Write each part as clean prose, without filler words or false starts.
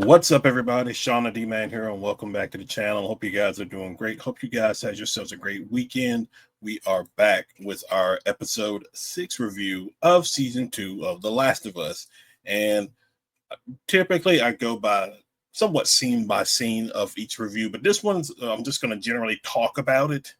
What's up, everybody? Shauna D Man here, and welcome back to the channel. Hope you guys are doing great. Hope you guys had yourselves a great weekend. We are back with our episode 6 review of season 2 of The Last of Us. And typically, I go by somewhat scene by scene of each review, but this one's I'm just going to generally talk about it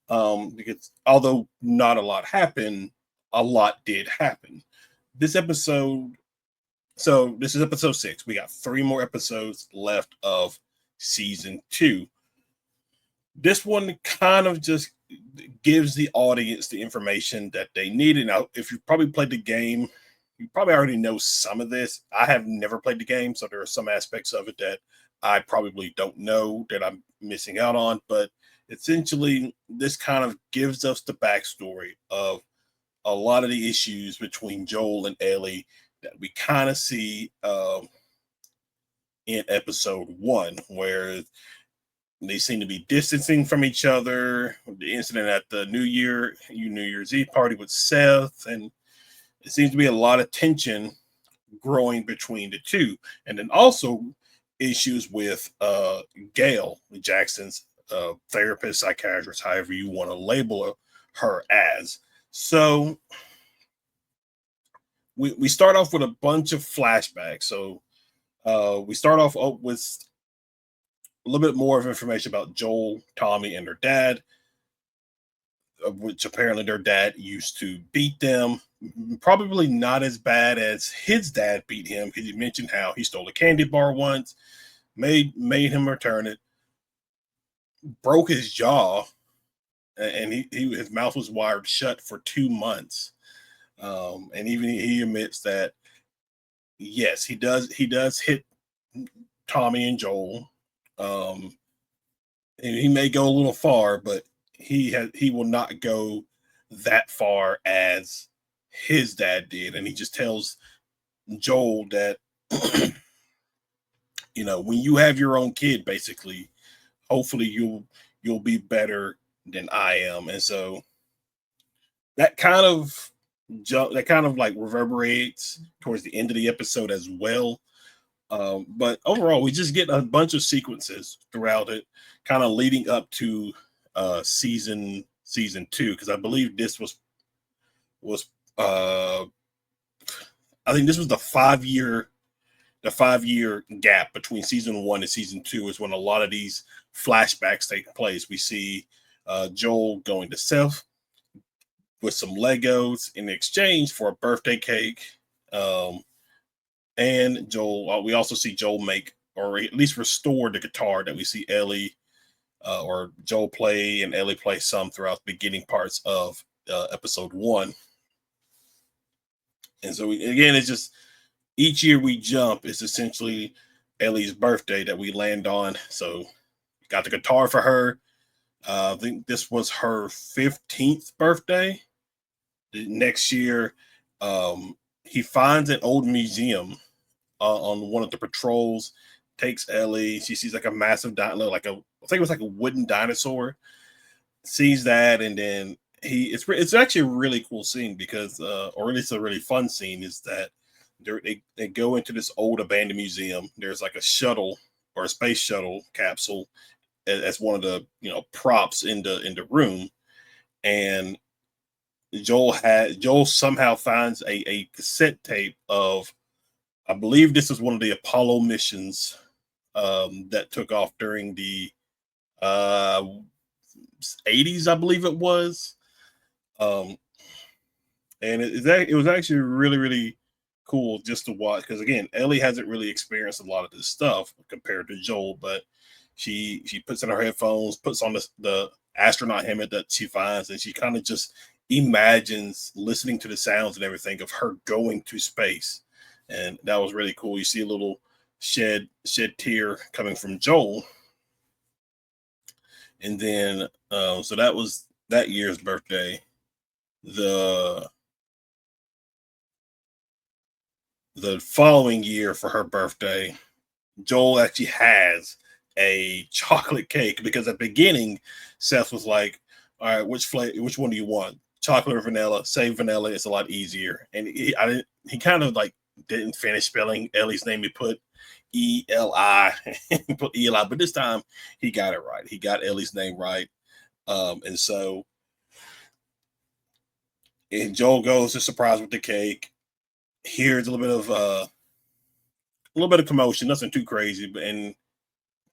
because although not a lot happened, a lot did happen. This episode this is episode 6. We got 3 more episodes left of season 2. This one kind of just gives the audience the information that they needed. Now, if you probably played the game, you probably already know some of this. I have never played the game, so there are some aspects of it that I probably don't know that I'm missing out on. But essentially, this kind of gives us the backstory of a lot of the issues between Joel and Ellie that we kind of see in episode 1, where they seem to be distancing from each other. The incident at the New Year's Eve party with Seth, and it seems to be a lot of tension growing between the two. And then also issues with Gail Jackson's therapist, psychiatrist, however you want to label her as. So we start off with a bunch of flashbacks. So we start off with a little bit more of information about Joel, Tommy, and their dad, which apparently their dad used to beat them. Probably not as bad as his dad beat him, because he mentioned how he stole a candy bar once, made him return it, broke his jaw, and his mouth was wired shut for 2 months. And even he admits that yes, he does hit Tommy and Joel. And he may go a little far, but he will not go that far as his dad did. And he just tells Joel that when you have your own kid, basically, hopefully you'll be better than I am. And so that kind of like reverberates towards the end of the episode as well. But overall, we just get a bunch of sequences throughout it, kind of leading up to season 2, because I believe this was I think this was the 5-year gap between season 1 and season 2 is when a lot of these flashbacks take place. We see Joel going to Seth with some Legos in exchange for a birthday cake. And Joel, we also see Joel make, or at least restore, the guitar that we see Ellie or Joel play and Ellie play some throughout the beginning parts of episode 1. And so again, it's just each year we jump, it's essentially Ellie's birthday that we land on. So we got the guitar for her. I think this was her 15th birthday. The next year, he finds an old museum on one of the patrols, takes Ellie. She sees like a massive I think it was like a wooden dinosaur. Sees that, and then it's actually a really cool scene because, or at least a really fun scene, is that they go into this old abandoned museum. There's like a shuttle or a space shuttle capsule as one of the props in the room, and Joel somehow finds a cassette tape of, I believe this is one of the Apollo missions that took off during the 80s, I believe it was. And it was actually really, really cool just to watch, because again, Ellie hasn't really experienced a lot of this stuff compared to Joel, but she puts in her headphones, puts on the astronaut helmet that she finds, and she kind of just imagines listening to the sounds and everything of her going to space. And that was really cool. You see a little shed tear coming from Joel. And then so that was that year's birthday. The following year, for her birthday, Joel actually has a chocolate cake, because at the beginning Seth was like, all right, which one do you want? Chocolate or vanilla? Say vanilla, it's a lot easier. And he kind of like didn't finish spelling Ellie's name. He put Eli, put Eli, but this time he got it right. He got Ellie's name right. And so and Joel goes to surprise with the cake. Here's a little bit of commotion, nothing too crazy, but and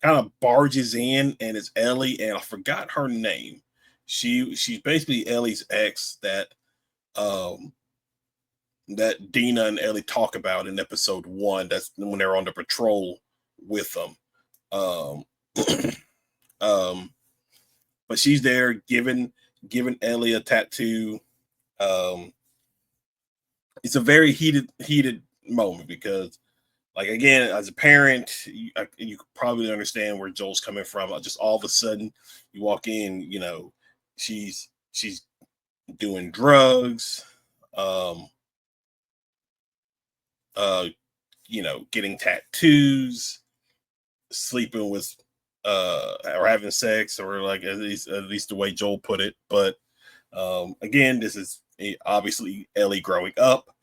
kind of barges in, and it's Ellie, and I forgot her name. She's basically Ellie's ex um that Dina and Ellie talk about in episode one. That's when they're on the patrol with them. Um, um, but she's there giving Ellie a tattoo. Um, it's a very heated moment because, like, again, as a parent, you probably understand where Joel's coming from. Just all of a sudden, you walk in, she's doing drugs, um, uh, getting tattoos, sleeping with or having sex, or like at least the way Joel put it. But again, this is obviously Ellie growing up,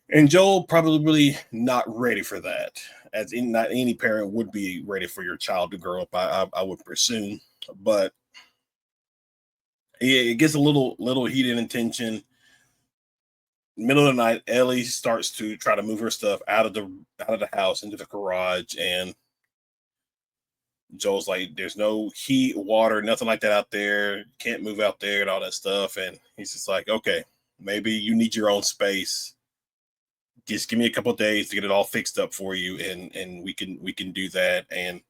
and Joel probably not ready for that. Not any parent would be ready for your child to grow up. I would presume, but it gets a little heated in tension. Middle of the night, Ellie starts to try to move her stuff out of the house into the garage, and Joel's like, "There's no heat, water, nothing like that out there. Can't move out there and all that stuff." And he's just like, "Okay, maybe you need your own space. Just give me a couple of days to get it all fixed up for you, and we can do that." And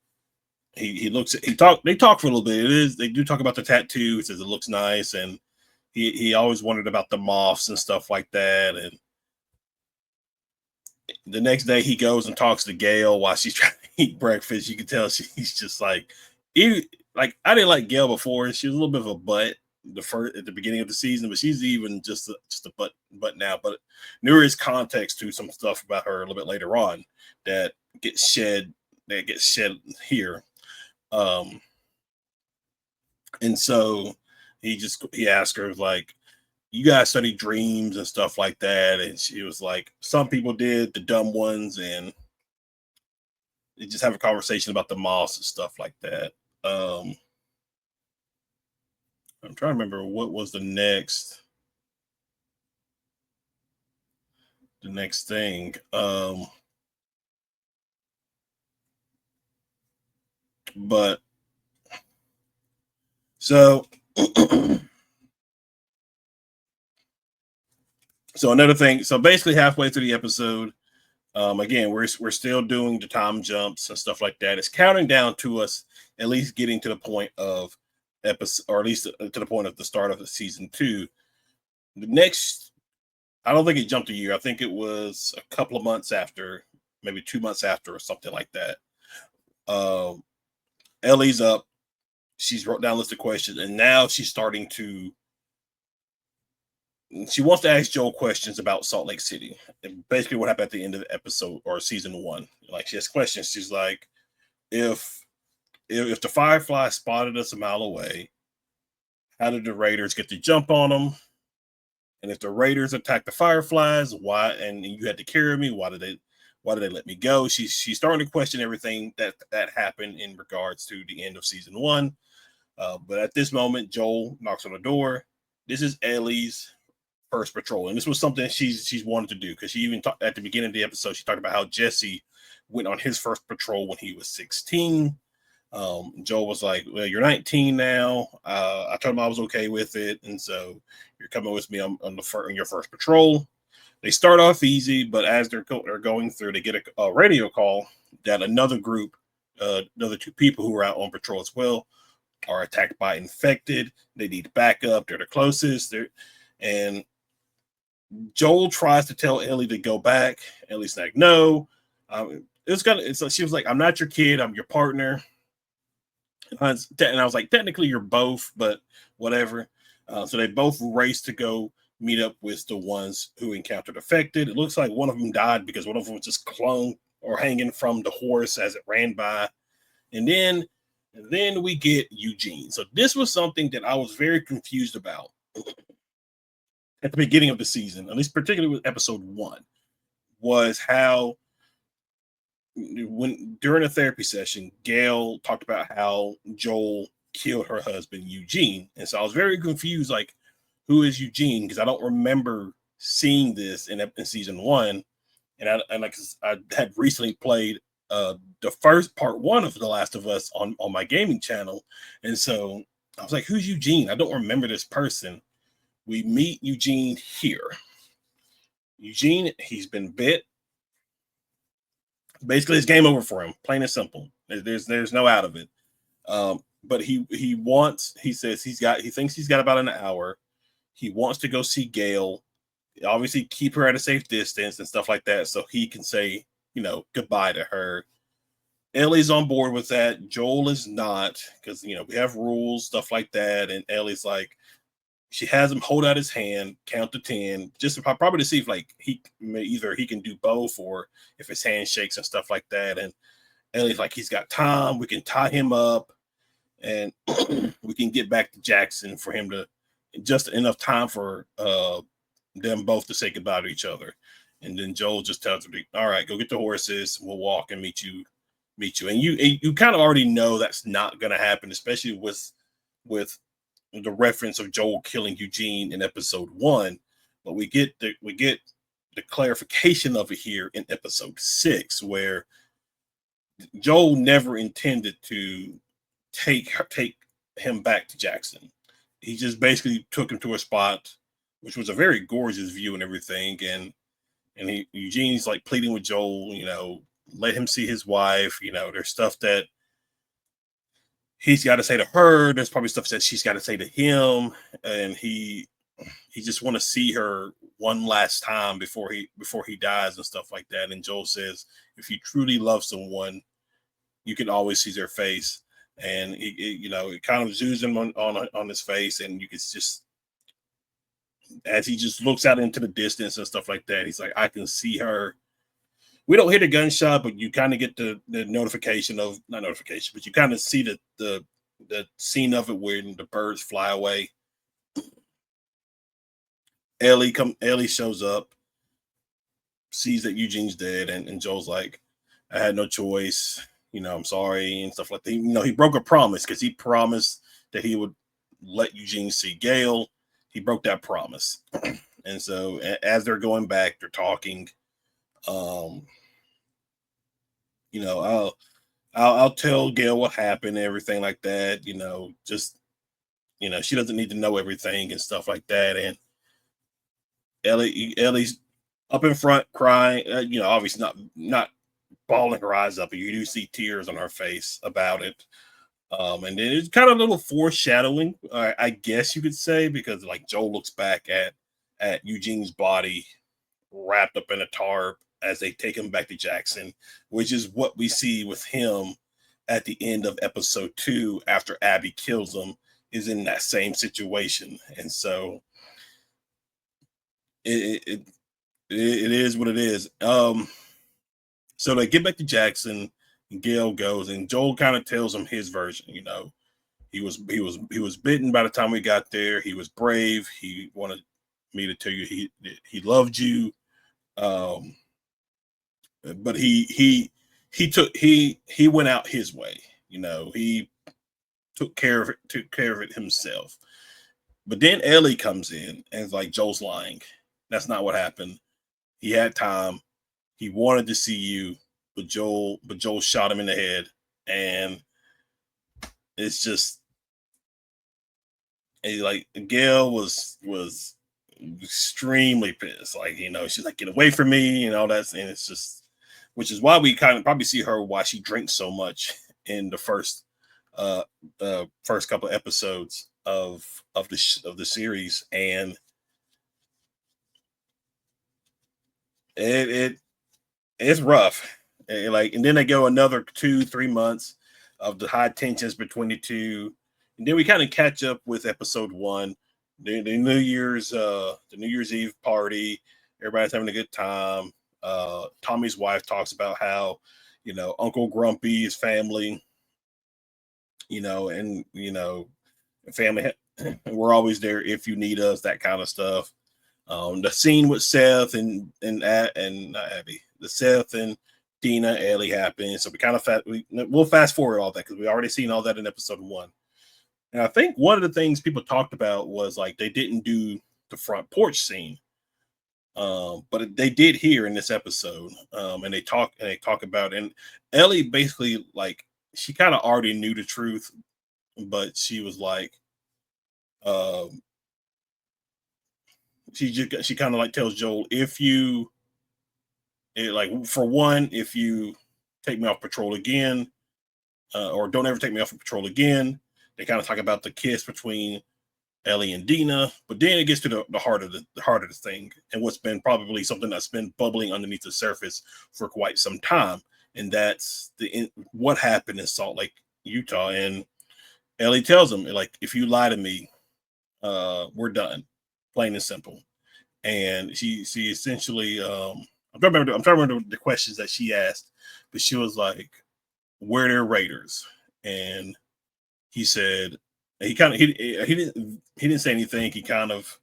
he looks at they talk for a little bit. They do talk about the tattoo. He says it looks nice, and he always wondered about the moths and stuff like that. And the next day he goes and talks to Gail while she's trying to eat breakfast. You can tell she's just like, like I didn't like Gail before. She was a little bit of a butt at the beginning of the season, but she's even just a butt now. But there is context to some stuff about her a little bit later on that gets shed here. Um, and so he asked her, like, you guys study dreams and stuff like that, and she was like, some people did, the dumb ones, and they just have a conversation about the moss and stuff like that. I'm trying to remember what was the next thing. But so so another thing, so basically halfway through the episode, again, we're still doing the time jumps and stuff like that. It's counting down to us at least getting to the point of episode, or at least to the point of the start of the season two. The next, I don't think it jumped a year. I think it was a couple of months after, maybe 2 months after, or something like that. Um, Ellie's up. She's wrote down a list of questions, and now she's starting to. She wants to ask Joel questions about Salt Lake City, and basically what happened at the end of the episode or season one. Like, she has questions. She's like, if the Firefly spotted us a mile away, how did the Raiders get the jump on them? And if the Raiders attacked the Fireflies, why? And you had to carry me. Why did they let me go? She's starting to question everything that happened in regards to the end of season one. But at this moment, Joel knocks on the door. This is Ellie's first patrol, and this was something she's wanted to do, because she even talked at the beginning of the episode. She talked about how Jesse went on his first patrol when he was 16. Joel was like, "Well, you're 19 now." I told him I was okay with it, and so you're coming with me on your first patrol. They start off easy, but as they're going through, they get a radio call that another group, another two people who are out on patrol as well, are attacked by infected. They need backup. They're the closest. And Joel tries to tell Ellie to go back. Ellie's like, "No." She was like, "I'm not your kid. I'm your partner." And I was like, technically you're both, but whatever. So they both race to go meet up with the ones who encountered affected. It looks like one of them died because one of them was just clung or hanging from the horse as it ran by. And then we get Eugene. So this was something that I was very confused about at the beginning of the season, at least particularly with episode one, was how when during a therapy session, Gail talked about how Joel killed her husband Eugene, and so I was very confused, like who is Eugene? Because I don't remember seeing this in season one, I had recently played the first part one of The Last of Us on my gaming channel, and so I was like, who's Eugene? I don't remember this person. We meet Eugene here. Eugene, he's been bit. Basically, it's game over for him, plain and simple. There's no out of it. But he says he thinks he's got about an hour. He wants to go see Gail, obviously keep her at a safe distance and stuff like that, so he can say, goodbye to her. Ellie's on board with that. Joel is not, because we have rules, stuff like that. And Ellie's like, she has him hold out his hand, count to 10, just probably to see if like either he can do both or if his hand shakes and stuff like that. And Ellie's like, he's got time. We can tie him up and we can get back to Jackson for him to just enough time for them both to say goodbye to each other. And then Joel just tells her, all right, go get the horses. We'll walk and meet you. And you kind of already know that's not going to happen, especially with the reference of Joel killing Eugene in episode 1. But we get the clarification of it here in episode 6, where Joel never intended to take him back to Jackson. He just basically took him to a spot, which was a very gorgeous view and everything. And Eugene's like pleading with Joel, let him see his wife. There's stuff that he's got to say to her. There's probably stuff that she's got to say to him. And he just want to see her one last time before he dies and stuff like that. And Joel says, if you truly love someone, you can always see their face. And it kind of zooms him on his face, and you can just, as he just looks out into the distance and stuff like that, he's like, I can see her. We don't hear the gunshot, but you kind of get the notification of, not notification, but you kind of see the scene of it when the birds fly away. Ellie shows up, sees that Eugene's dead, and Joel's like, I had no choice. I'm sorry and stuff like that. He broke a promise, because he promised that he would let Eugene see Gail. He broke that promise. And so as they're going back, they're talking. I'll tell Gail what happened and everything like that. She doesn't need to know everything and stuff like that. And Ellie's up in front crying, obviously not bawling her eyes up, but you do see tears on her face about it. And then it's kind of a little foreshadowing, I guess you could say, because like Joel looks back at Eugene's body wrapped up in a tarp as they take him back to Jackson, which is what we see with him at the end of episode 2 after Abby kills him, is in that same situation. And so it is what it is. So they get back to Jackson, and Gail goes, and Joel kind of tells him his version. He was bitten by the time we got there. He was brave. He wanted me to tell you he loved you. But he went out his way. He took care of it himself. But then Ellie comes in and is like, Joel's lying. That's not what happened. He had time. He wanted to see you, but Joel shot him in the head. And it's just, like, Gail was extremely pissed. Like, she's like, get away from me and all that. And it's just, which is why we kind of probably see her why she drinks so much in the first couple of episodes of the series. And it's rough. And then they go another 2-3 months of the high tensions between the two, and then we kind of catch up with episode 1, the New Year's Eve party. Everybody's having a good time. Tommy's wife talks about how Uncle Grumpy is family, and family. We're always there if you need us, that kind of stuff. The scene with Seth and not Abby, the Seth and Dina, Ellie happened. So we'll fast forward all that because we already seen all that in episode 1. And I think one of the things people talked about was like they didn't do the front porch scene, but they did here in this episode. And they talk about, and Ellie basically, like, she kind of already knew the truth, but she was like, um, she kind of like tells Joel, like, for one, if you take me off patrol again, or don't ever take me off of patrol again. They kind of talk about the kiss between Ellie and Dina, but then it gets to the heart of the heart of the thing, and what's been probably something that's been bubbling underneath the surface for quite some time, and that's what happened in Salt Lake, Utah. And Ellie tells him, like, if you lie to me, we're done, plain and simple. And she essentially, I'm trying to remember the questions that she asked, but she was like, "Where are Raiders?" And he said, he kind of he didn't say anything. He kind of,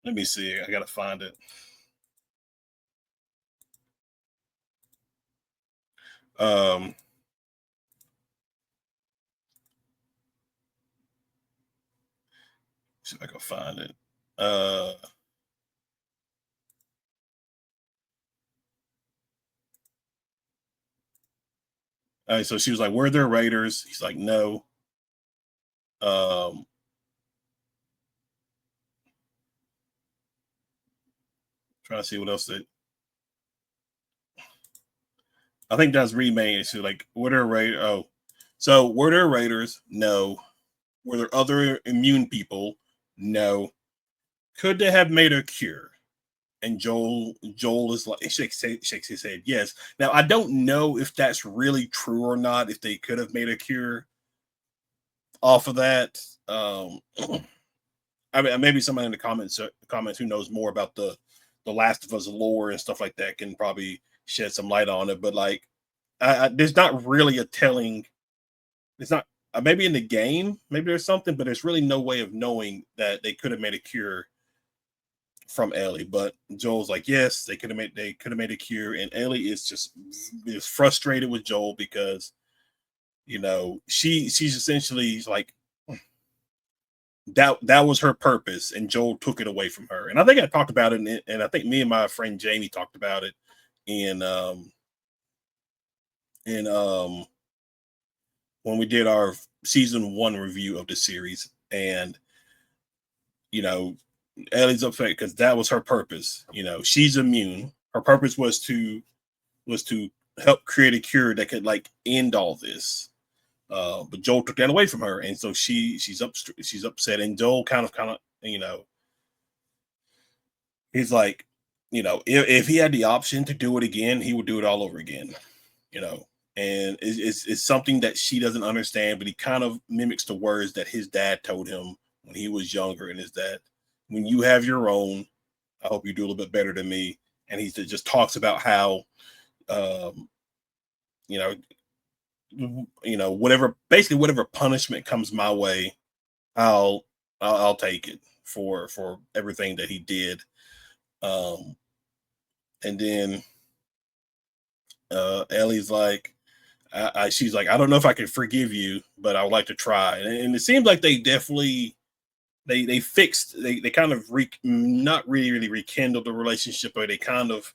let me see, I gotta find it. Um, see if I can find it. Uh, all right, so she was like, "Were there Raiders?" He's like, "No." Um, trying to see what else that, I think that's remade. She's like, "Were there Raiders?" Oh, so were there Raiders? No. Were there other immune people? No. Could they have made a cure? And Joel is like, shakes his head, yes. Now I don't know if that's really true or not, if they could have made a cure off of that. Um, I mean, maybe somebody in the comments who knows more about the Last of Us lore and stuff like that can probably shed some light on it. But like, there's not really a telling. It's not, maybe in the game, maybe there's something, but there's really no way of knowing that they could have made a cure from Ellie. But Joel's like, yes, they could have made a cure, and Ellie is frustrated with Joel because, she's essentially like, that was her purpose, and Joel took it away from her. And I think I talked about it, and I think me and my friend Jamie talked about it in in when we did our season 1 review of the series. And you know Ellie's upset because that was her purpose. She's immune. Her purpose was to help create a cure that could, like, end all this. But Joel took that away from her, and so she's upset. And Joel kind of, he's like, if he had the option to do it again, he would do it all over again. You know, and it's something that she doesn't understand. But he kind of mimics the words that his dad told him when he was younger, and is that when you have your own, I hope you do a little bit better than me. And he just talks about how, um, you know, whatever punishment comes my way, I'll I'll take it for everything that he did. Um, and then Ellie's like, she's like, I don't know if I can forgive you, but I would like to try. And it seems like they definitely they fixed, they kind of not really rekindled the relationship, but they kind of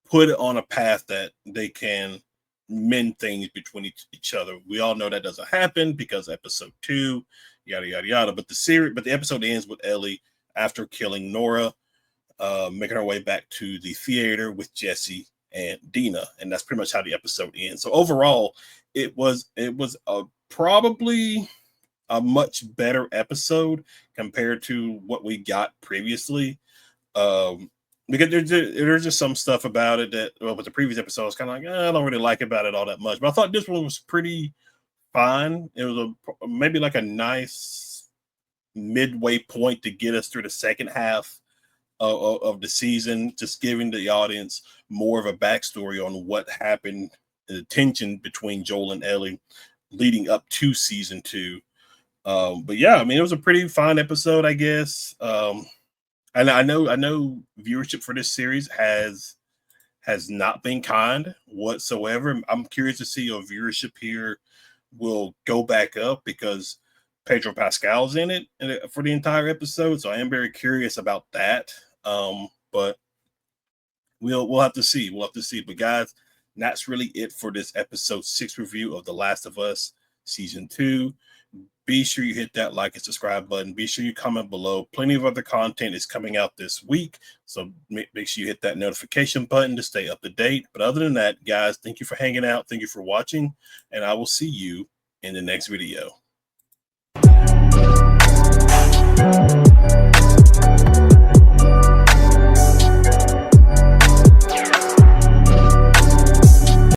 put it on a path that they can mend things between each other. We all know that doesn't happen because episode 2, yada yada yada. But the episode ends with Ellie, after killing Nora, making her way back to the theater with Jesse and Dina, and that's pretty much how the episode ends. So overall, it was probably a much better episode compared to what we got previously. Um, because there's just some stuff about it that, well, with the previous episode, I was kind of like, I don't really like about it all that much. But I thought this one was pretty fine. It was maybe like a nice midway point to get us through the second half of the season, just giving the audience more of a backstory on what happened, the tension between Joel and Ellie leading up to season 2. But yeah, I mean, it was a pretty fine episode, I guess. And I know viewership for this series has not been kind whatsoever. I'm curious to see if viewership here will go back up because Pedro Pascal's in it for the entire episode. So I am very curious about that. But we'll have to see. We'll have to see. But guys, that's really it for this episode 6 review of The Last of Us season 2. Be sure you hit that like and subscribe button. Be sure you comment below. Plenty of other content is coming out this week. So make sure you hit that notification button to stay up to date. But other than that, guys, thank you for hanging out. Thank you for watching. And I will see you in the next video.